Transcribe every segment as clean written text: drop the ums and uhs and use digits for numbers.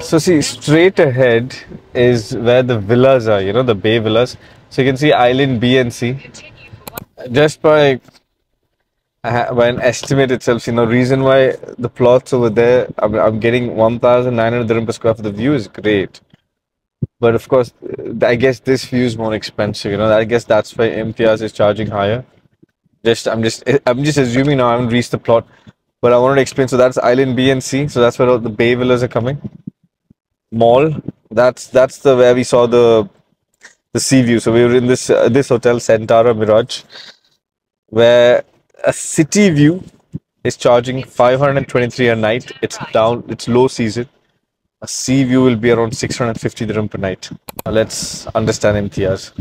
So see, straight ahead is where the villas are, the bay villas. So you can see Island B and C. Just by an estimate itself, reason why the plots over there, I'm getting 1,900 dirham per square foot. The view is great. But of course, I guess this view is more expensive, I guess that's why Imtiaz is charging higher. I'm just assuming now. I haven't reached the plot, but I wanted to explain. So that's Island B and C. So that's where all the bay villas are coming. Mall. That's the where we saw the sea view. So we were in this hotel, Centara Mirage, where a city view is charging 523 a night. It's down. It's low season. A sea view will be around 650 dirham per night. Now let's understand Imtiaz.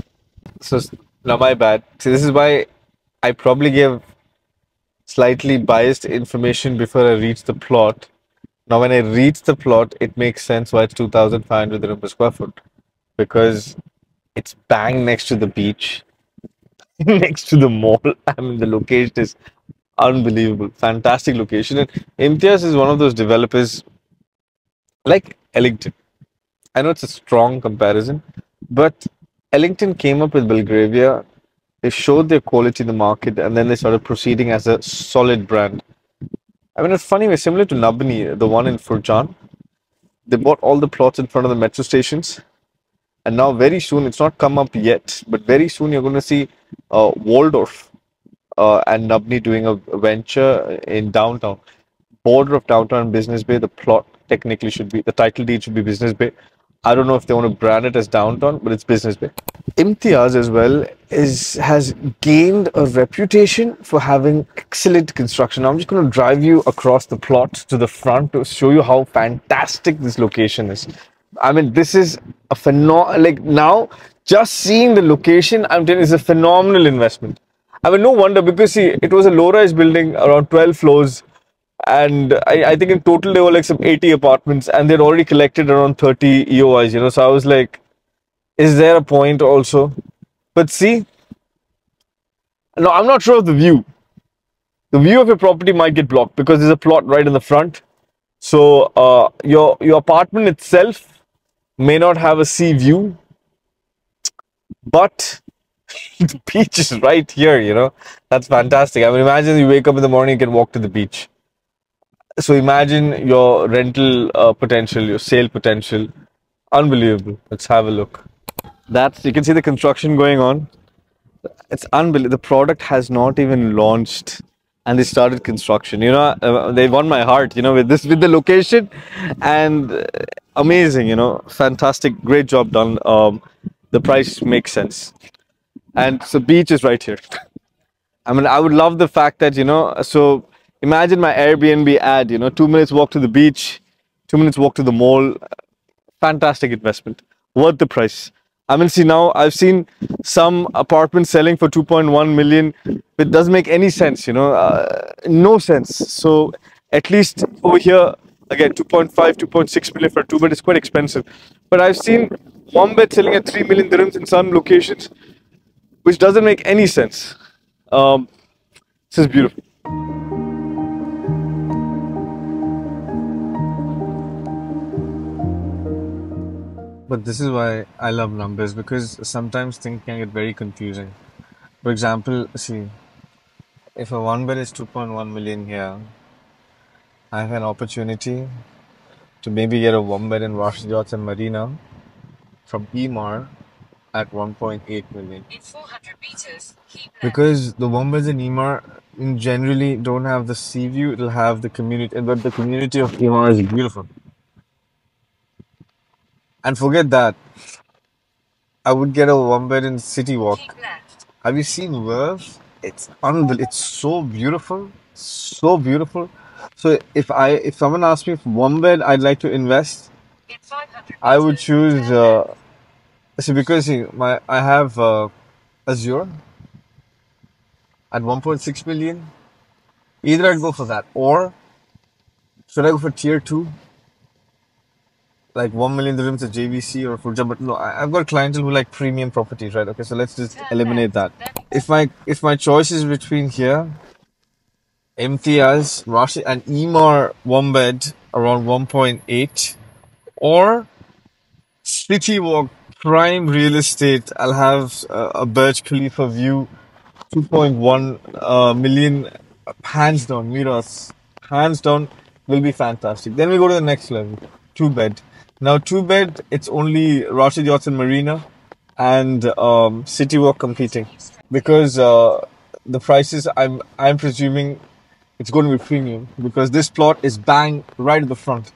So now my bad. See, this is why I probably gave slightly biased information before I reach the plot. Now, when I reach the plot, it makes sense why it's 2,500 dirham per square foot, because it's bang next to the beach, next to the mall. I mean, the location is unbelievable, fantastic location. And Imtiaz is one of those developers like Ellington. I know it's a strong comparison, but Ellington came up with Belgravia. They showed their quality in the market, and then they started proceeding as a solid brand. I mean, it's funny, we're similar to Nabni, the one in Furjan. They bought all the plots in front of the metro stations. And now very soon, it's not come up yet, but very soon you're going to see Waldorf and Nabni doing a venture in downtown. Border of downtown Business Bay, the plot technically should be, the title deed should be Business Bay. I don't know if they want to brand it as downtown, but it's Business Bay. Imtiaz as well has gained a reputation for having excellent construction. Now I'm just going to drive you across the plot to the front to show you how fantastic this location is. I mean, this is a phenomenal, like now, just seeing the location, I'm telling you, it's a phenomenal investment. I mean, no wonder, because see, it was a low-rise building, around 12 floors, and I think in total there were like some 80 apartments, and they'd already collected around 30 EOIs, so I was like, is there a point also? But see, no, I'm not sure of the view. The view of your property might get blocked because there's a plot right in the front. So your apartment itself may not have a sea view, but the beach is right here, That's fantastic. I mean, imagine you wake up in the morning, you can walk to the beach. So imagine your rental potential, your sale potential. Unbelievable. Let's have a look. You can see the construction going on. It's unbelievable. The product has not even launched, and they started construction. They won my heart, with the location, and amazing, fantastic, great job done. The price makes sense, and so beach is right here. I mean, I would love the fact that, so imagine my Airbnb ad, 2 minutes walk to the beach, 2 minutes walk to the mall. Fantastic investment, worth the price. I mean, see, now I've seen some apartments selling for 2.1 million. It doesn't make any sense, no sense. So at least over here, again, 2.5, 2.6 million for a 2 bed is quite expensive. But I've seen one bed selling at 3 million dirhams in some locations, which doesn't make any sense. This is beautiful. But this is why I love numbers, because sometimes things can get very confusing. For example, see, if a one bed is 2.1 million here, I have an opportunity to maybe get a one bed in Rashid Yachts and Marina from Emaar at 1.8 million. In 400 meters, keep left. Because the one beds in Emaar generally don't have the sea view, it'll have the community, but the community of Emaar is beautiful. And forget that, I would get a one bed in City Walk. Keep left. Have you seen Verve? It's unbelievable. It's so beautiful, so beautiful. So if someone asks me for one bed I'd like to invest, In 500 I would meters, choose. turn left. See, because see, I have Azure at 1.6 million. Either I'd go for that, or should I go for tier 2? Like 1 million dirhams at JVC or Furja? But no, I've got clientele who like premium properties, right? Okay, so let's just Turn eliminate that. left. Then If my choice is between here, Imtiaz, Rashid, and Emaar one bed around 1.8, or City Walk, prime real estate. I'll have a Burj Khalifa view, 2.1 million, hands down, Meraas, hands down, will be fantastic. Then we go to the next level, two bed. Now, two bed, it's only Rashid Yachts and Marina and City Walk competing because the prices, I'm presuming it's going to be premium because this plot is bang right at the front,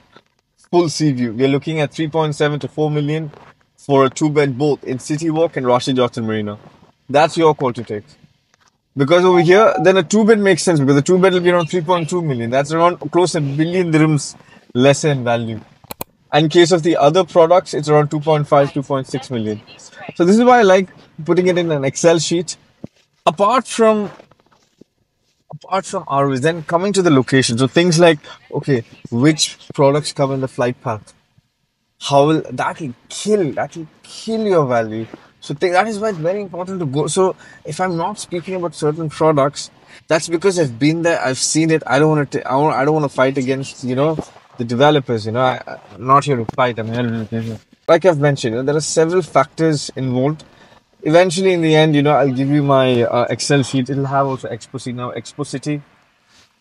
full sea view. We're looking at 3.7 to 4 million for a two bed both in City Walk and Rashid Yachts and Marina. That's your call to take. Because over here, then a two bed makes sense because the two bed will be around 3.2 million. That's around close to a billion dirhams lesser in value. And in case of the other products, it's around 2.5, 2.6 million. So this is why I like putting it in an Excel sheet. Apart from ROs, then coming to the location. So things like, okay, which products come in the flight path? How will that will kill your value. So that is why it's very important to go. So if I'm not speaking about certain products, that's because I've been there, I've seen it. I don't want to I don't want to fight against the developers. I'm not here to fight. I'm here to, like I've mentioned, there are several factors involved. Eventually, in the end, I'll give you my Excel sheet. It'll have also Expo City. Now Expo City,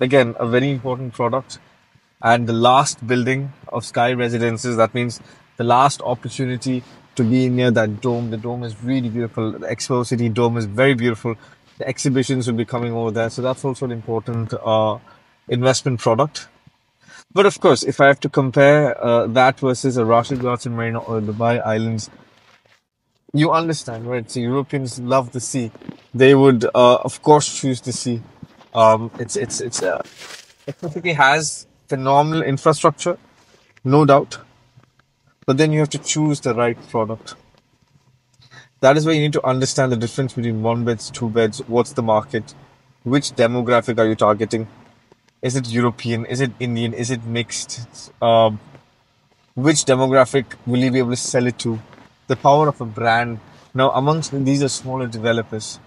again, a very important product, and the last building of Sky Residences. That means the last opportunity to be near that dome. The dome is really beautiful. The Expo City dome is very beautiful. The exhibitions will be coming over there, so that's also an important investment product. But of course, if I have to compare that versus a Rashid Garden Marina or Dubai Islands, you understand, right? So Europeans love the sea. They would, of course, choose the sea. It typically has phenomenal infrastructure, no doubt. But then you have to choose the right product. That is where you need to understand the difference between one beds, two beds. What's the market? Which demographic are you targeting? Is it European? Is it Indian? Is it mixed? Which demographic will you be able to sell it to? The power of a brand. Now, amongst these are smaller developers.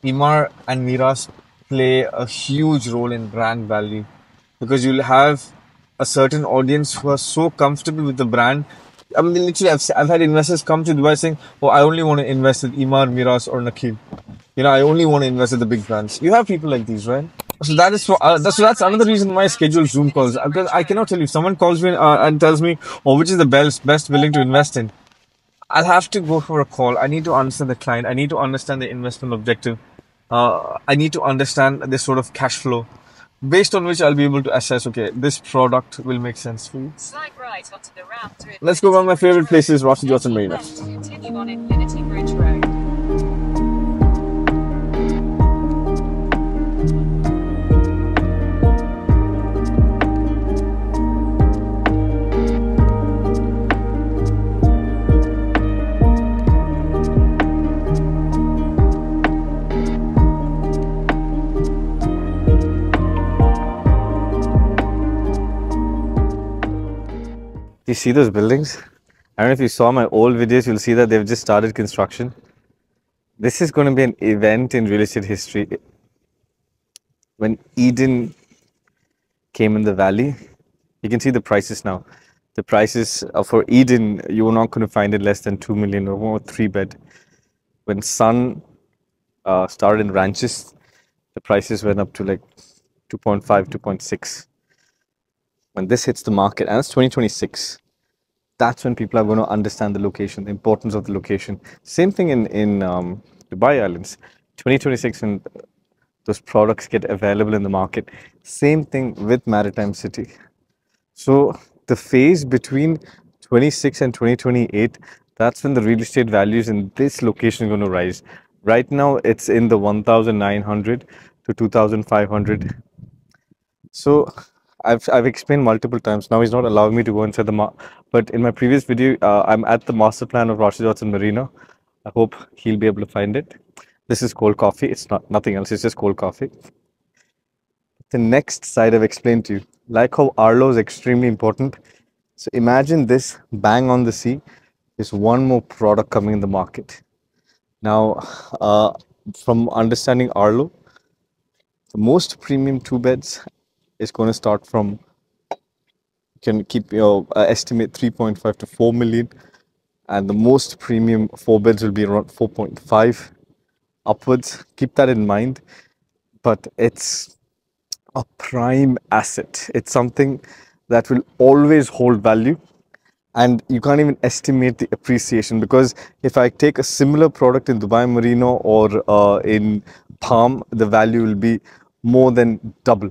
Emaar and Meraas play a huge role in brand value because you'll have a certain audience who are so comfortable with the brand. I mean, literally, I've had investors come to Dubai saying, "Oh, I only want to invest in Emaar, Meraas, or Nakheel. I only want to invest in the big brands." You have people like these, right? So that's another reason why I schedule Zoom calls. Because I cannot tell you. If someone calls me and tells me, "Oh, which is the best willing to invest in?" I'll have to go for a call. I need to understand the client. I need to understand the investment objective. I need to understand this sort of cash flow, based on which I'll be able to assess. Okay, this product will make sense for you. Slight right onto the ramp to Let's go. One of my Infinity favorite Bridge places, Road. Rashid Johnson Then keep Marina. left to continue on Infinity Bridge Road. You see those buildings? I don't know if you saw my old videos, you'll see that they've just started construction. This is going to be an event in real estate history. When Eden came in the valley, you can see the prices now. The prices for Eden, you were not going to find it less than 2 million or more, three bed. When Sun started in ranches, the prices went up to like 2.5, 2.6. When this hits the market, and it's 2026, that's when people are going to understand the location, the importance of the location. Same thing in Dubai Islands. 2026, when those products get available in the market. Same thing with Maritime City. So the phase between 26 and 2028, that's when the real estate values in this location are going to rise. Right now, it's in the 1,900 to 2,500. So I've explained multiple times. Now he's not allowing me to go inside but in my previous video, I'm at the master plan of Rashid Johnson Marina. I hope he'll be able to find it. This is cold coffee. It's not nothing else. It's just cold coffee. The next side I've explained to you, like how Arlo is extremely important. So imagine this bang on the sea is one more product coming in the market. Now, from understanding Arlo, the most premium two beds is going to start from can keep your estimate 3.5 to 4 million, and the most premium four beds will be around 4.5 upwards. Keep that in mind. But it's a prime asset. It's something that will always hold value, and you can't even estimate the appreciation, because if I take a similar product in Dubai Merino or in Palm, the value will be more than double.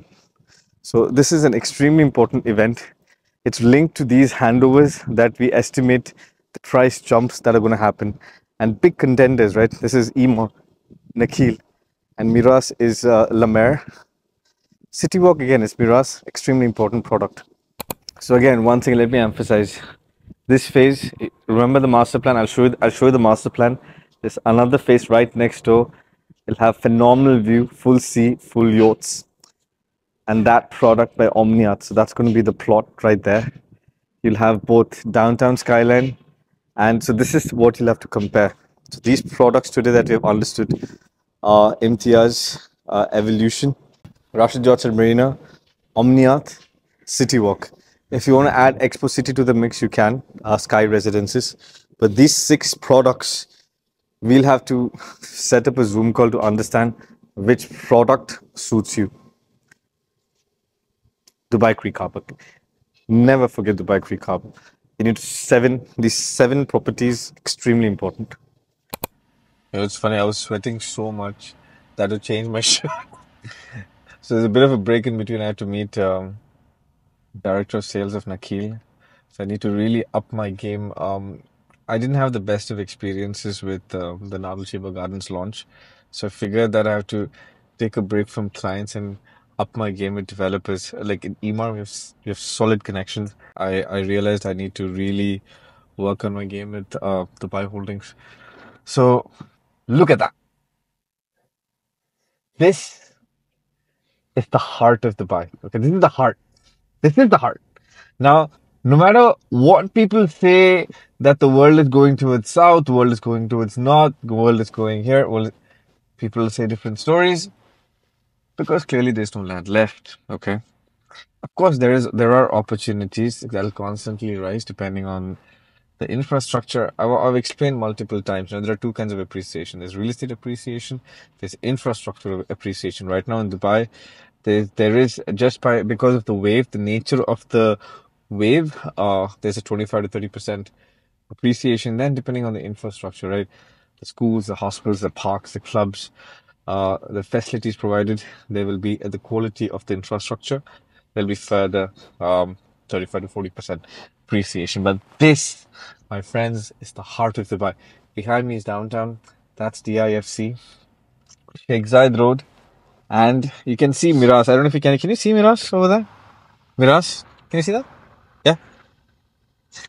So this is an extremely important event. It's linked to these handovers that we estimate the price jumps that are going to happen, and big contenders, right? This is Emaar, Nakheel, and Meraas is Lamer. City Walk again is Meraas, extremely important product. So again, one thing let me emphasize: this phase. Remember the master plan. I'll show you. I'll show you the master plan. There's another phase right next door. It'll have phenomenal view, full sea, full yachts, and that product by Omniat. So that's going to be the plot right there. You'll have both downtown skyline, and so this is what you'll have to compare. So these products today that we have understood are Imtiaz, Evolution, Rashid Johnson Marina, Omniat, City Walk. If you want to add Expo City to the mix, you can, Sky Residences. But these six products, we'll have to set up a Zoom call to understand which product suits you. Dubai Creek Harbour. Never forget Dubai Creek Harbour. You need these seven properties, extremely important. It's funny, I was sweating so much that to change my shirt. So there's a bit of a break in between. I had to meet director of sales of Nakheel. So I need to really up my game. I didn't have the best of experiences with the Nadal Shiba Gardens launch. So I figured that I have to take a break from clients and up my game with developers. Like in Emaar, we have solid connections. I realized I need to really work on my game with Dubai Holdings. So look at that. This is the heart of Dubai. Okay, this is the heart. This is the heart. Now, no matter what people say that the world is going towards south, the world is going towards north, the world is going here, well, people say different stories because clearly there's no land left. Okay. Of course, there are opportunities that'll constantly rise depending on the infrastructure. I've explained multiple times. Now, there are two kinds of appreciation. There's real estate appreciation. There's infrastructure appreciation. Right now in Dubai, there is just because of the wave, the nature of the wave. There's a 25 to 30% appreciation. Then depending on the infrastructure, right? The schools, the hospitals, the parks, the clubs, the facilities provided, they will be at the quality of the infrastructure. There'll be further 35 to 40% appreciation. But this, my friends, is the heart of Dubai. Behind me is downtown. That's DIFC, Sheikh Zayed Road. And you can see Meraas. I don't know if you can. Can you see Meraas over there? Meraas? Can you see that? Yeah.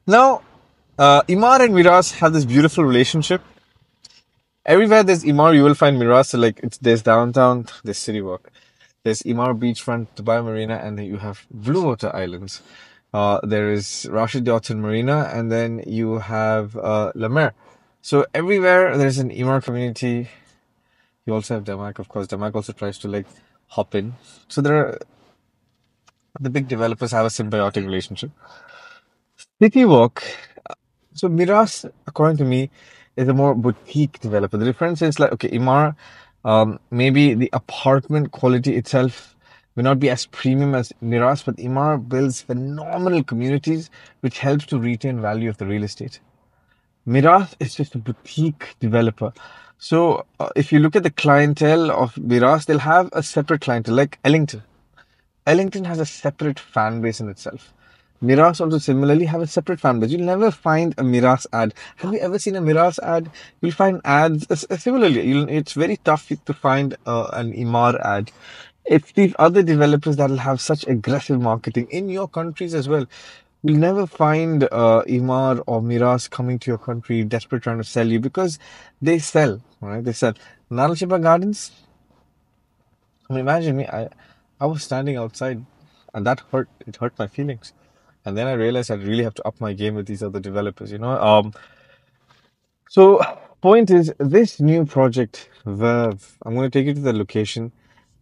Now, Emaar and Meraas have this beautiful relationship. Everywhere there's Emaar, you will find Meraas. So like there's downtown, there's City Walk. There's Emaar Beachfront, Dubai Marina, and then you have Blue Water Islands. There is Rashid Johnson Marina, and then you have La Mer. So everywhere there's an Emaar community. You also have Damac, of course. Damac also tries to like hop in. So the big developers have a symbiotic relationship. City Walk. So Meraas, according to me, is a more boutique developer. The difference is like, okay, Emaar, maybe the apartment quality itself may not be as premium as Meraas, but Emaar builds phenomenal communities, which helps to retain value of the real estate. Meraas is just a boutique developer. So if you look at the clientele of Meraas, they'll have a separate clientele, like Ellington. Ellington has a separate fan base in itself. Meraas also similarly have a separate fan base. You'll never find a Meraas ad. Have you ever seen a Meraas ad? You'll find ads similarly. It's very tough to find an Emaar ad. It's these other developers that will have such aggressive marketing in your countries as well. You'll never find Emaar or Meraas coming to your country desperate trying to sell you because they sell, right? They sell. Nadal Shiba Gardens, I mean, imagine me. I was standing outside, and that hurt. It hurt my feelings. And then I realized I really have to up my game with these other developers. So point is, this new project, Verve. I'm going to take you to the location.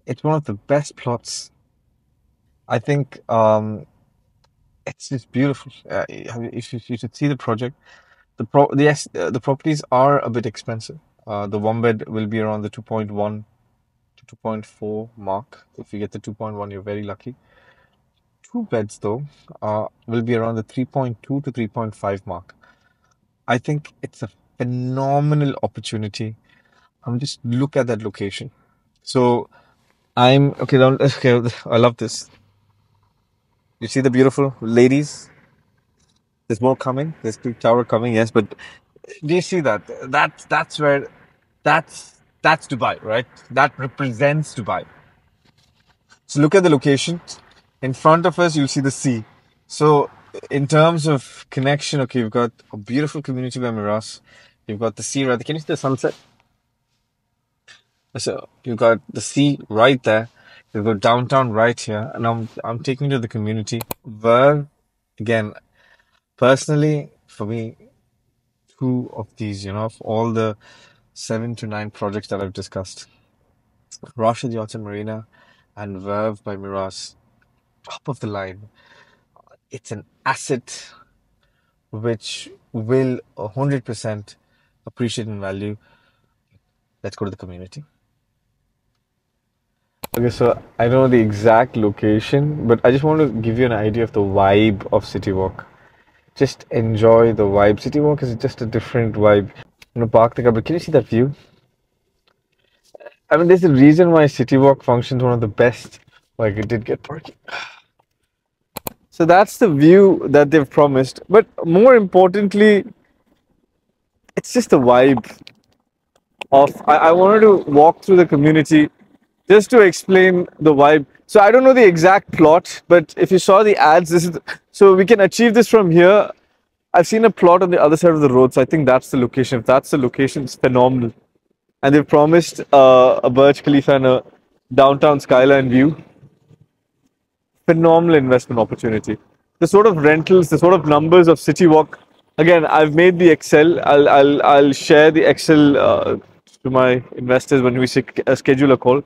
It's one of the best plots. I think It's just beautiful. You should see the project. The properties are a bit expensive. The one bed will be around the 2.1 to 2.4 mark. If you get the 2.1, you're very lucky. Two beds though will be around the 3.2 to 3.5 mark. I think it's a phenomenal opportunity. Just look at that location. So I'm okay. Okay, I love this. You see the beautiful ladies. There's more coming. There's big tower coming. Yes, but do you see that? That's where that's Dubai, right? That represents Dubai. So look at the location. In front of us, you'll see the sea. So in terms of connection, okay, you've got a beautiful community by Meraas. You've got the sea right there. Can you see the sunset? So you've got the sea right there. You've got downtown right here, and I'm taking you to the community where, again, personally, for me, two of these, of all the 7 to 9 projects that I've discussed, Rashid Yacht and Marina and Verve by Meraas, top of the line. It's an asset which will 100% appreciate in value. Let's go to the community. Okay, so I know the exact location, but I just want to give you an idea of the vibe of City Walk. Just enjoy the vibe. City Walk is just a different vibe. Park the car, but can you see that view? I mean, there's a reason why City Walk functions one of the best. Like, it did get parking. So that's the view that they've promised. But more importantly, it's just the vibe of. I wanted to walk through the community just to explain the vibe. So I don't know the exact plot, but if you saw the ads, this is. So we can achieve this from here. I've seen a plot on the other side of the road, so I think that's the location. If that's the location, it's phenomenal. And they've promised a Burj Khalifa and a downtown skyline view. Phenomenal investment opportunity. The sort of rentals, the sort of numbers of City Walk. Again, I've made the Excel. I'll share the Excel to my investors when we schedule a call.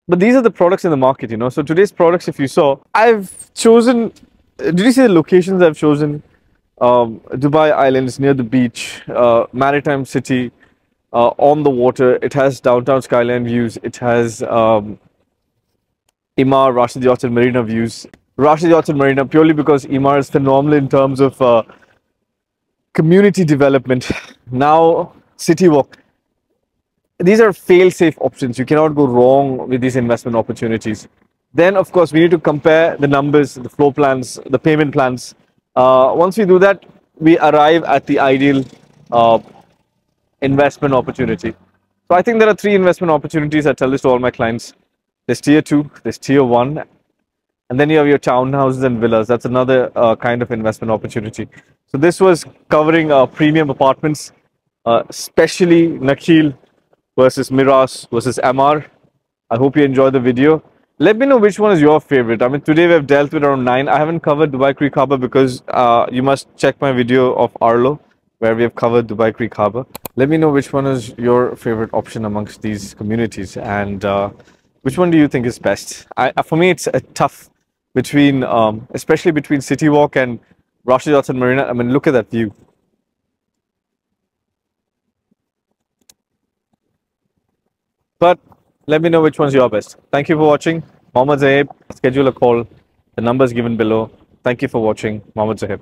But these are the products in the market. So today's products, if you saw, I've chosen. Did you see the locations I've chosen? Dubai Islands near the beach, maritime city, on the water. It has downtown skyline views. It has Emaar, Rashid Yacht and Marina views. Rashid Yacht and Marina purely because Emaar is phenomenal in terms of community development. Now, City Walk. These are fail-safe options. You cannot go wrong with these investment opportunities. Then, of course, we need to compare the numbers, the floor plans, the payment plans. Once we do that, we arrive at the ideal investment opportunity. So I think there are 3 investment opportunities. I tell this to all my clients. There's tier 2, there's tier 1, and then you have your townhouses and villas. That's another kind of investment opportunity. So this was covering premium apartments, especially Nakheel versus Meraas versus Emaar. I hope you enjoyed the video. Let me know which one is your favorite. I mean, today we have dealt with around 9. I haven't covered Dubai Creek Harbour because you must check my video of Arlo, where we have covered Dubai Creek Harbour. Let me know which one is your favorite option amongst these communities, and which one do you think is best? For me, it's a tough between, especially between City Walk and Rashid Yacht and Marina. I mean, look at that view. But let me know which one's your best. Thank you for watching. Mohammed Zohaib. Schedule a call. The number is given below. Thank you for watching. Mohammed Zohaib.